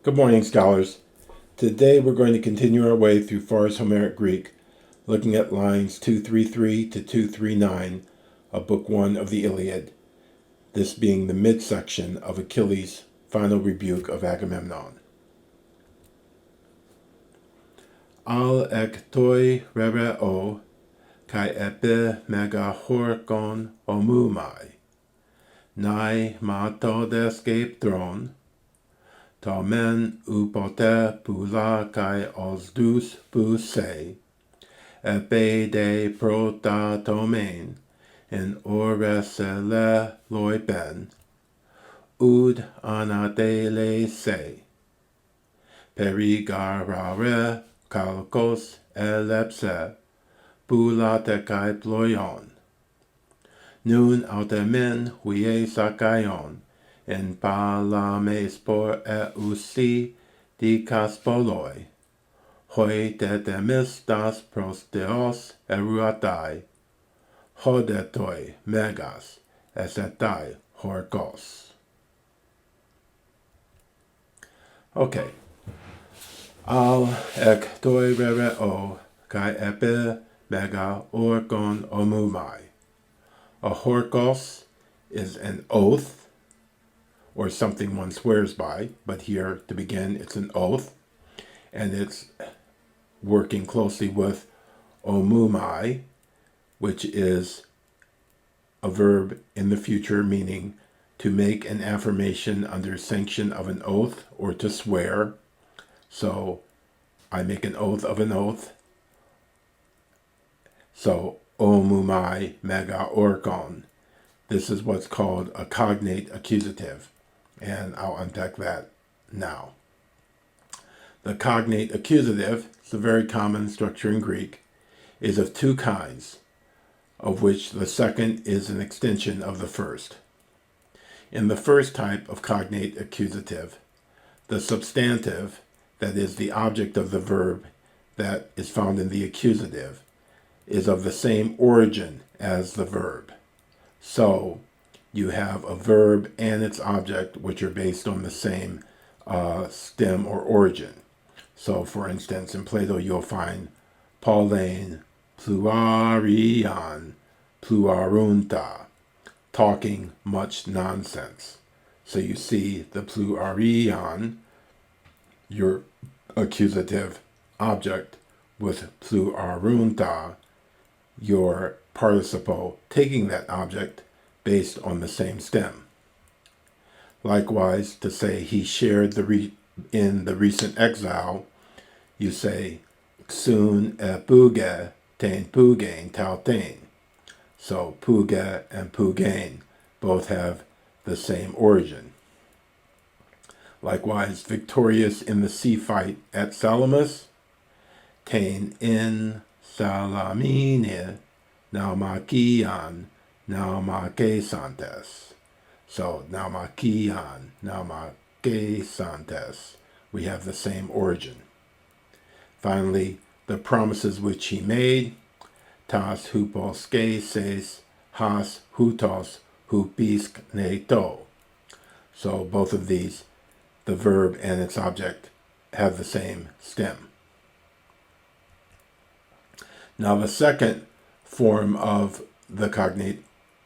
Good morning, scholars. Today we're going to continue our way through Far's Homeric Greek, looking at lines 233 to 239 of Book 1 of the Iliad, this being the midsection of Achilles' final rebuke of Agamemnon. Al ektoi rereo kai epe megahorkon omumai, nai mato escape throne, Tamen upote pula kai osdus buse, epe de protatomen, in oresele loipen, ud anatele se, perigarare kalkos elepse, pulate kai ployon. Nun autemen huie sakayon, en palames por eusi dicas poloi, hoi tetemistas prosteos eruatai, hodetoi megas esetai horkos. Okay. Al ek toi rereo kai epe mega orgon omumai. A horkos is an oath, or something one swears by, but here, to begin, it's an oath, and it's working closely with omumai, which is a verb in the future meaning to make an affirmation under sanction of an oath or to swear. So, I make an oath of an oath. So, omumai mega orkon. This is what's called a cognate accusative, and I'll unpack that now. The cognate accusative, it's a very common structure in Greek, is of two kinds, of which the second is an extension of the first. In the first type of cognate accusative, the substantive, that is the object of the verb that is found in the accusative, is of the same origin as the verb. So, you have a verb and its object which are based on the same stem or origin. So, for instance, in Plato you'll find Pauline pluarion pluarunta, talking much nonsense. So you see the pluarion, your accusative object, with pluarunta, your participle taking that object based on the same stem. Likewise, to say he shared in the recent exile, you say xun e puge ten pugain tautain. So puge and pugain both have the same origin. Likewise, victorious in the sea fight at Salamis, tain in Salamine naumakian naumakesantes. So naumakian naumakesantes, we have the same origin. Finally, the promises which he made, tas hupos keses has hutos hupisk neto. So both of these, the verb and its object, have the same stem. Now the second form of the cognate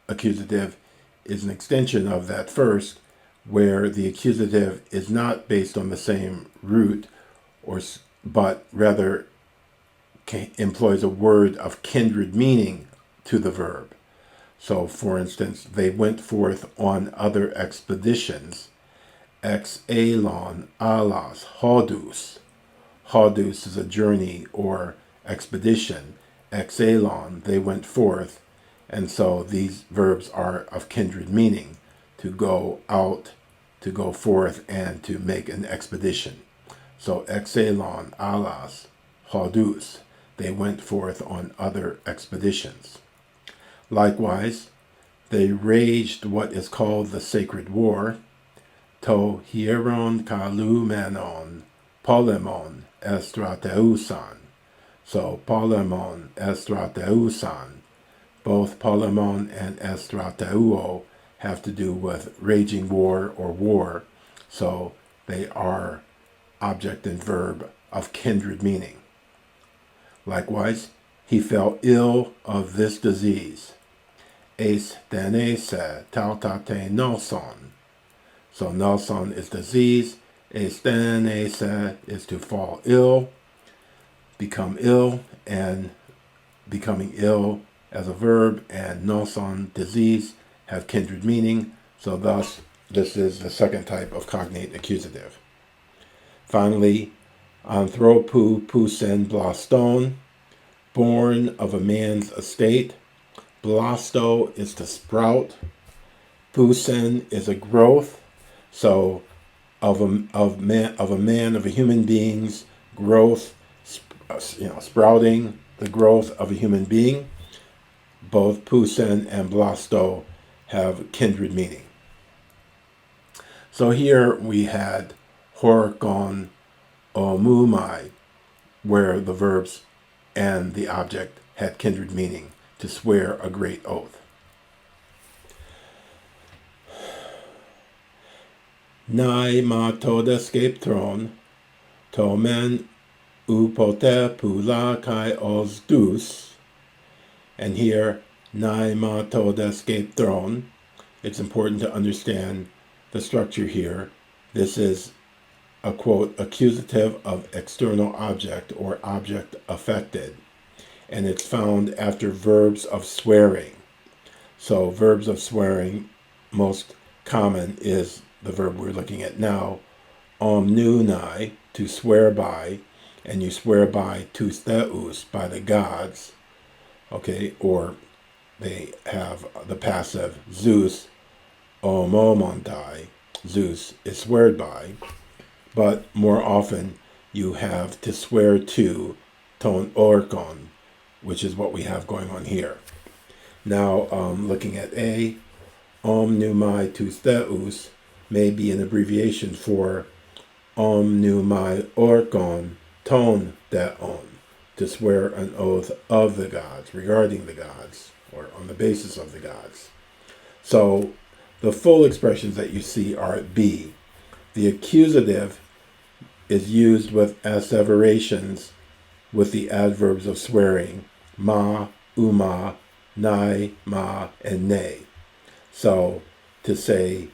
accusative is an extension of that first, where the accusative is not based on the same root, but rather employs a word of kindred meaning to the verb. So, for instance, they went forth on other expeditions. Ex elon alas hodus. Hodus is a journey or expedition. Ex elon, they went forth. And so these verbs are of kindred meaning, to go out, to go forth, and to make an expedition. So ex elon alas hodus, they went forth on other expeditions. Likewise, they raged what is called the sacred war, to hieron kalumenon, polemon estrateusan. So polemon estrateusan, both polemon and estrateuo have to do with raging war or war. So they are object and verb of kindred meaning. Likewise, he fell ill of this disease. Eis denese tautate noson. So noson is disease. Eis denese is to fall ill, become ill, and becoming ill as a verb and noson, disease, have kindred meaning. So thus, this is the second type of cognate accusative. Finally, anthropou pousen blaston, born of a man's estate. Blasto is to sprout. Pousen is a growth. So of a human being's growth, sprouting, the growth of a human being. Both pousen and blasto have kindred meaning. So here we had horkon omumai, where the verbs and the object had kindred meaning, to swear a great oath. Nai ma toda skeptron, tomen upote pula kai os dus. And here, nai ma toda skeptron, it's important to understand the structure here. This is a quote, accusative of external object or object affected. And it's found after verbs of swearing. So verbs of swearing, most common is the verb we're looking at now, omnunai, to swear by, and you swear by tus theus, by the gods, okay, or they have the passive Zeus, omomontai, Zeus is sweared by, but more often you have to swear to ton orkon, which is what we have going on here. Now, looking at A, omnumai tus theus may be an abbreviation for omnumai orkon ton deon, to swear an oath of the gods, regarding the gods, or on the basis of the gods. So the full expressions that you see are at B. The accusative is used with asseverations with the adverbs of swearing, ma, uma, nai, ma, and ne. So to say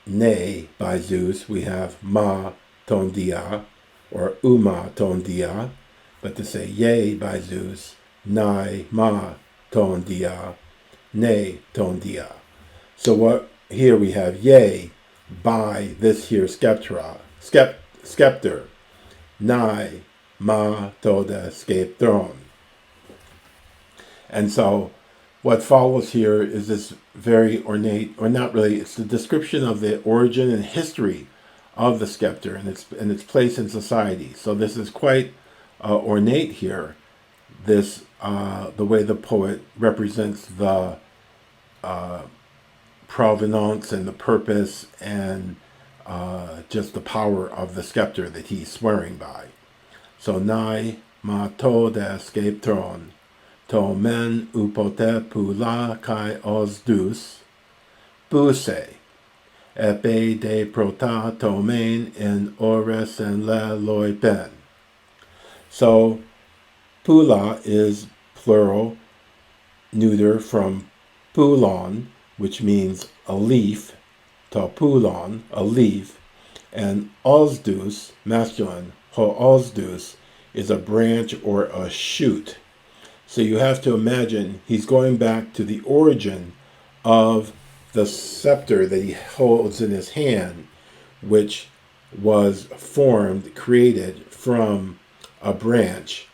ne by Zeus, we have ma ton dia, or uma ton dia. But to say yea by Zeus, nai, ma, ton dia, ne, ton dia. So what here we have yea by this here scepter, nai, ma, toda, skeptron. And so what follows here is this very ornate, or not really, it's the description of the origin and history of the scepter and its place in society. So this is quite ornate here, this the way the poet represents the provenance and the purpose and just the power of the scepter that he's swearing by. So nai ma toda skeptron, to men upote pula kai os dus, buse, epe de prota tomen en ores en le loi pen. So pula is plural, neuter from pulon, which means a leaf, to pulon, a leaf, and osdus, masculine, ho osdus, is a branch or a shoot. So you have to imagine he's going back to the origin of the scepter that he holds in his hand, which was formed, created from a branch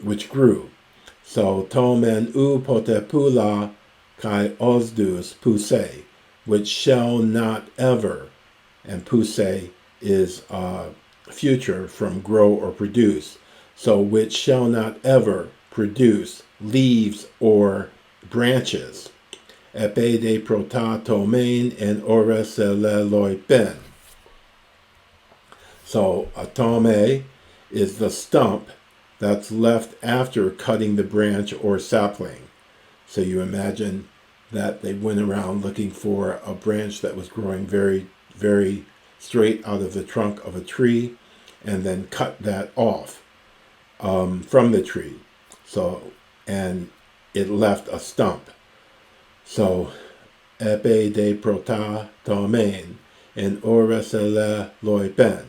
which grew. So tomen u potepula kai osdus puse, which shall not ever, and puse is future from grow or produce. So which shall not ever produce leaves or branches. Epe de prota tomen en ores leloi pen. So a tome is the stump that's left after cutting the branch or sapling. So you imagine that they went around looking for a branch that was growing very, very straight out of the trunk of a tree and then cut that off from the tree. So, and it left a stump. So, epe de prota domain and oresele loipen.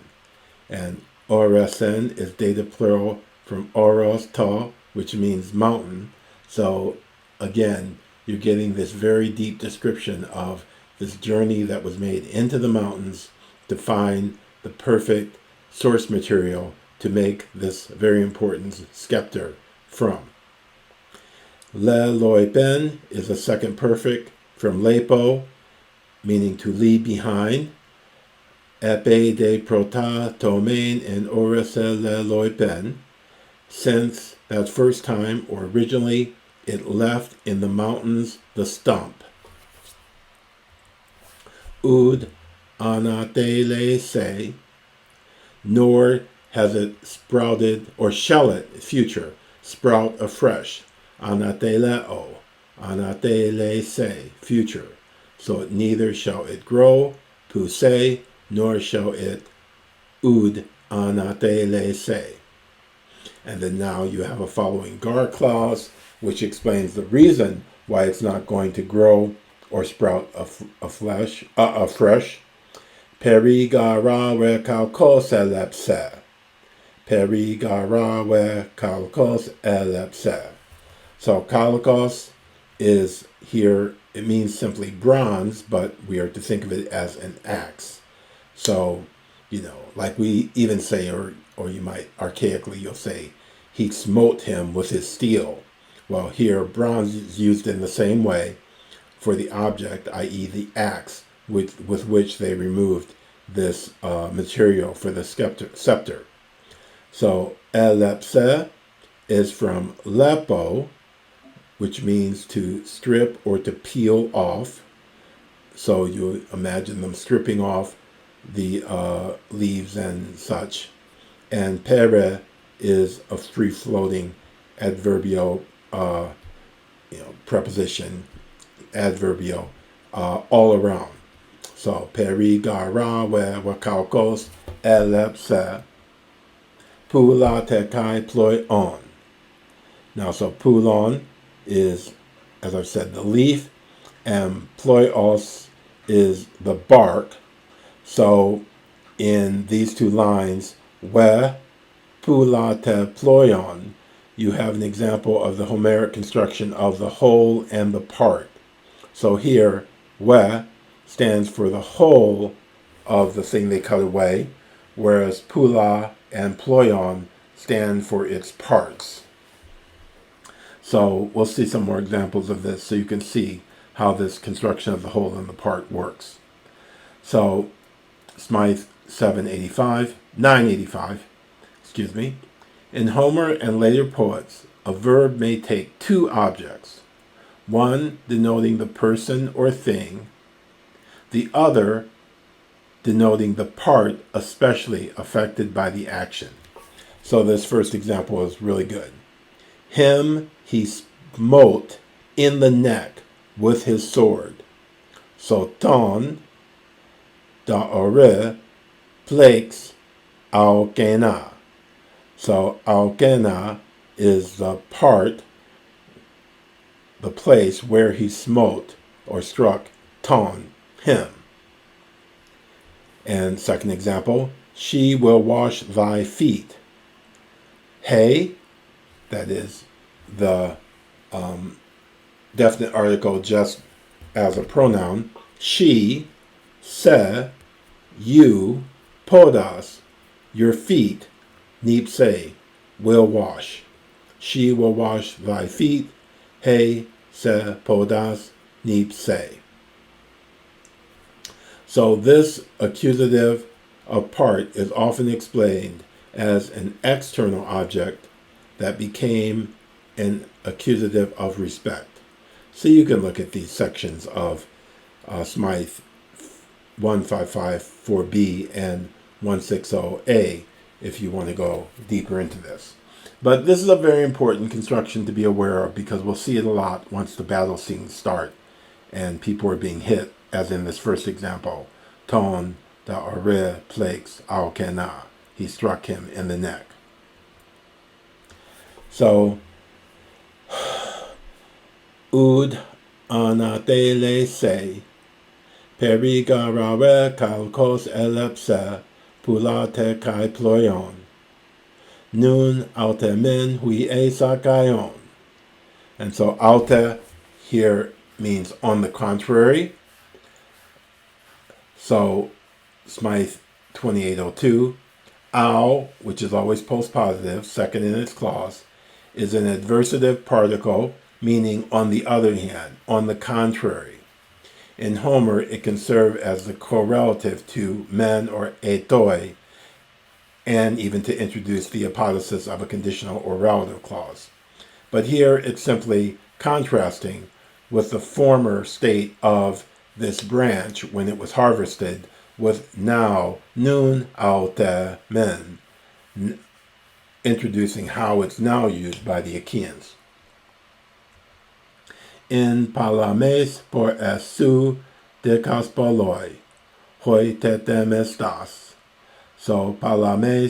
And oresen is dative plural from oros ta, which means mountain. So again, you're getting this very deep description of this journey that was made into the mountains to find the perfect source material to make this very important scepter from. Le loipen is a second perfect from lepo, meaning to leave behind. Epe de prota tomain and oresel le loipen, since that first time or originally it left in the mountains the stump. Ud anatele se, nor has it sprouted, or shall it, future, sprout afresh. Anateleo, anatele se, future. So neither shall it grow, pousse, nor shall it ud anatele se. And then now you have a following gar clause, which explains the reason why it's not going to grow or sprout afresh. Peri gara we kalkos elepse. Peri gara we kalkos elepse. So kalkos is here, it means simply bronze, but we are to think of it as an axe. So, like we even say, or you might archaically, you'll say, he smote him with his steel. Well, here, bronze is used in the same way for the object, i.e. the axe, with which they removed this material for the scepter. So, elepse is from lepo, which means to strip or to peel off. So you imagine them stripping off the leaves and such. And pere is a free-floating adverbial preposition, adverbial all around. So peri gara we wakalkos elepse pula tekai ploi on. Now, so pulon is, as I've said, the leaf, and ploios is the bark. So in these two lines, we pula te ploion, you have an example of the Homeric construction of the whole and the part. So here, we stands for the whole of the thing they cut away, whereas pula and ploion stand for its parts. So we'll see some more examples of this so you can see how this construction of the whole and the part works. So Smythe 985, in Homer and later poets, a verb may take two objects, one denoting the person or thing, the other denoting the part especially affected by the action. So this first example is really good. Him he smote in the neck with his sword. So ton da ore plakes aukena. So aukena is the part, the place where he smote or struck ton, him. And second example, she will wash thy feet. Hey, that is the definite article just as a pronoun. She, se, you, podas, your feet, nipse, will wash. She will wash thy feet. He, se, podas, nipse. So this accusative of part is often explained as an external object that became an accusative of respect. So you can look at these sections of Smythe 1554b and 160a if you want to go deeper into this. But this is a very important construction to be aware of because we'll see it a lot once the battle scenes start and people are being hit, as in this first example, ton the Ore plagues Alkena. He struck him in the neck. So, Ud anatele se, perigarare kalkos elepse, pulate kai ployon. Nun altemen hui esakayon. And so alta here means on the contrary. So Smythe 2802, au, which is always postpositive, second in its clause, is an adversative particle meaning on the other hand, on the contrary. In Homer, it can serve as the correlative to men or etoi, and even to introduce the apodosis of a conditional or relative clause. But here it's simply contrasting with the former state of this branch when it was harvested with now nun aute men, introducing how it's now used by the Achaeans. In palames por esu dekaspoloi, hoi tetemestas. So palame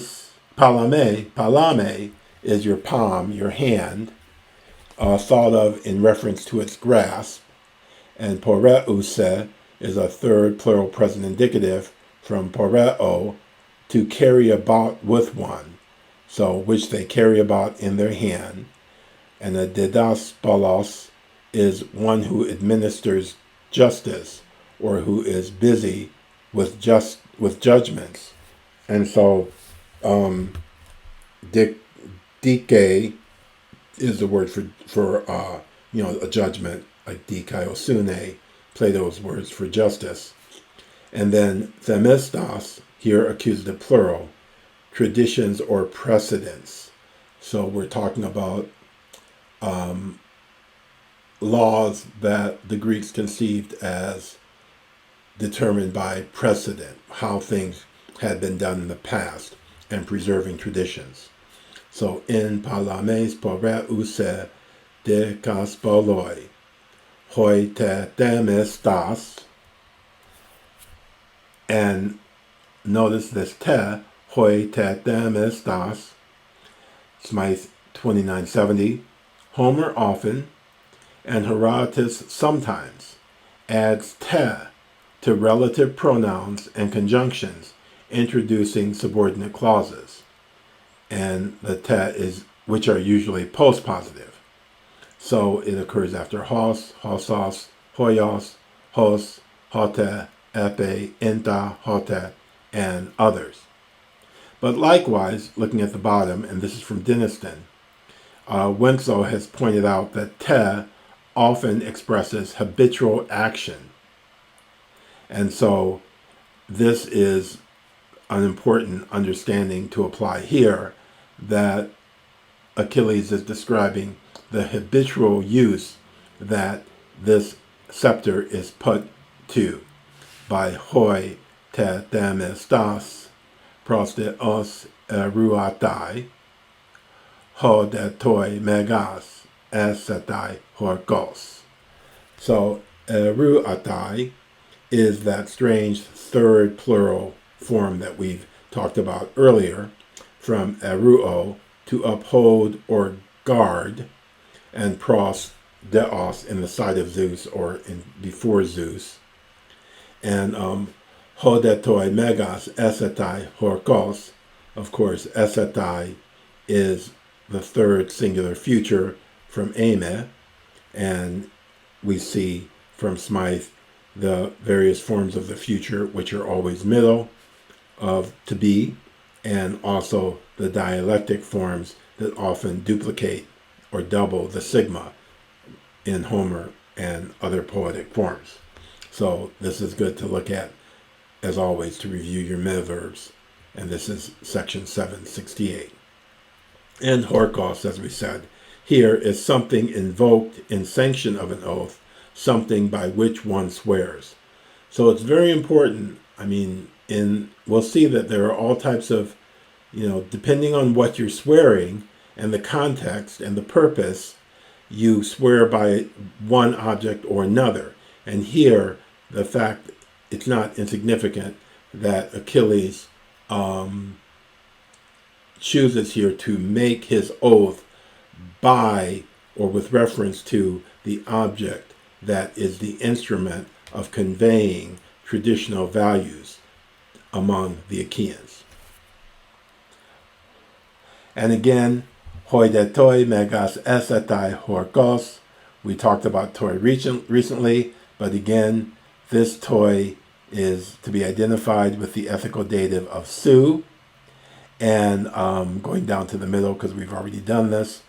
is your palm, your hand, thought of in reference to its grasp, and poreuse is a third plural present indicative from poreo, to carry about with one, so which they carry about in their hand, and a didaspolos is one who administers justice or who is busy with judgments. And so dike is the word for a judgment, like dikaiosune, Plato's words for justice. And then themistos, here accusative plural, traditions or precedents. So we're talking about laws that the Greeks conceived as determined by precedent, how things had been done in the past, and preserving traditions. So in palames poreuse dekaspoloi, hoi te temestas, and notice this te, hoi te temestas, Smythe 2970, Homer often, and Herodotus sometimes, adds te to relative pronouns and conjunctions, introducing subordinate clauses, and the te is, which are usually postpositive. So it occurs after hos, hosos, hoyos, hos, hote, epe, inta, hote, and others. But likewise, looking at the bottom, and this is from Dynaston, Wenzel has pointed out that te often expresses habitual action. And so this is an important understanding to apply here, that Achilles is describing the habitual use that this scepter is put to by hoi te temestas prosteos eruatai ho de toi megas esetai horkos. So eruatai is that strange third plural form that we've talked about earlier, from eruo, to uphold or guard, and pros, deos, in the side of Zeus or before Zeus. And hodetoi megas esetai horkos, of course, esetai is the third singular future from eme, and we see from Smythe the various forms of the future, which are always middle of to be, and also the dialectic forms that often duplicate or double the sigma in Homer and other poetic forms. So this is good to look at, as always, to review your metaverbs. And this is section 768. And horkos, as we said, here is something invoked in sanction of an oath, something by which one swears. So it's very important. I mean, we'll see that there are all types of, depending on what you're swearing and the context and the purpose, you swear by one object or another. And here, the fact, it's not insignificant that Achilles chooses here to make his oath by or with reference to the object that is the instrument of conveying traditional values among the Achaeans. And again, hoidetoi megas esetai horkos. We talked about toi recently, but again, this toi is to be identified with the ethical dative of su. And going down to the middle, because we've already done this,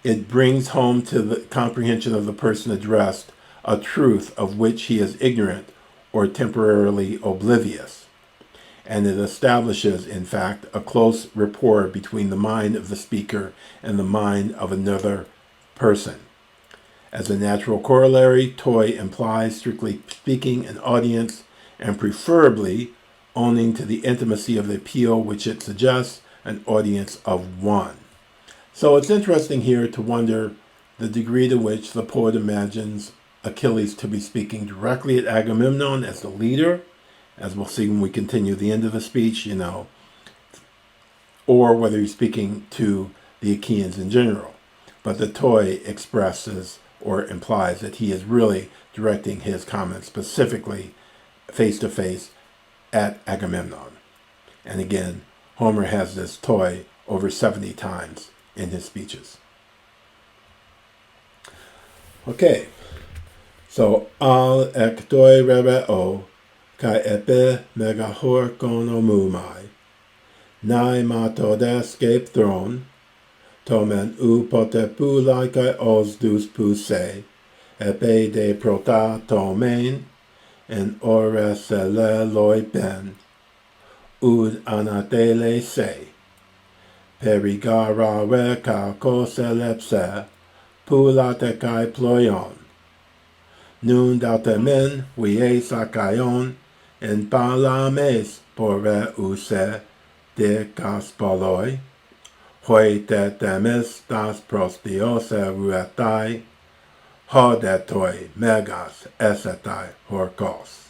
it brings home to the comprehension of the person addressed a truth of which he is ignorant or temporarily oblivious. And it establishes, in fact, a close rapport between the mind of the speaker and the mind of another person. As a natural corollary, toi implies, strictly speaking, an audience, and preferably, owning to the intimacy of the appeal which it suggests, an audience of one. So it's interesting here to wonder the degree to which the poet imagines Achilles to be speaking directly at Agamemnon as the leader, as we'll see when we continue the end of the speech, or whether he's speaking to the Achaeans in general. But the toi expresses or implies that he is really directing his comments specifically face to face at Agamemnon. And again, Homer has this toi over 70 times in his speeches. Okay, so al ektoi rebeo kai epe megahor kono mumai nai matodes scape throne tomen u potepu like os dus puse epe de prota tomen en oresele loi ben ud anatele se perigara reka koselepse pulate kai ployon nun datemen vie sakayon en palames pore use de kaspoloi hoi tetemis das prostiose ruetai hodetoi megas esetai horkos.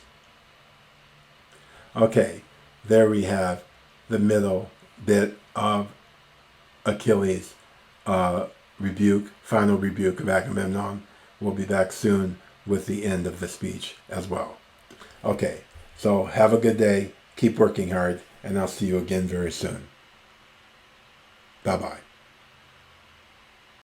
Okay, there we have the middle bit of Achilles' final rebuke of Agamemnon. We'll be back soon with the end of the speech as well. Okay, so have a good day, keep working hard, and I'll see you again very soon. Bye-bye.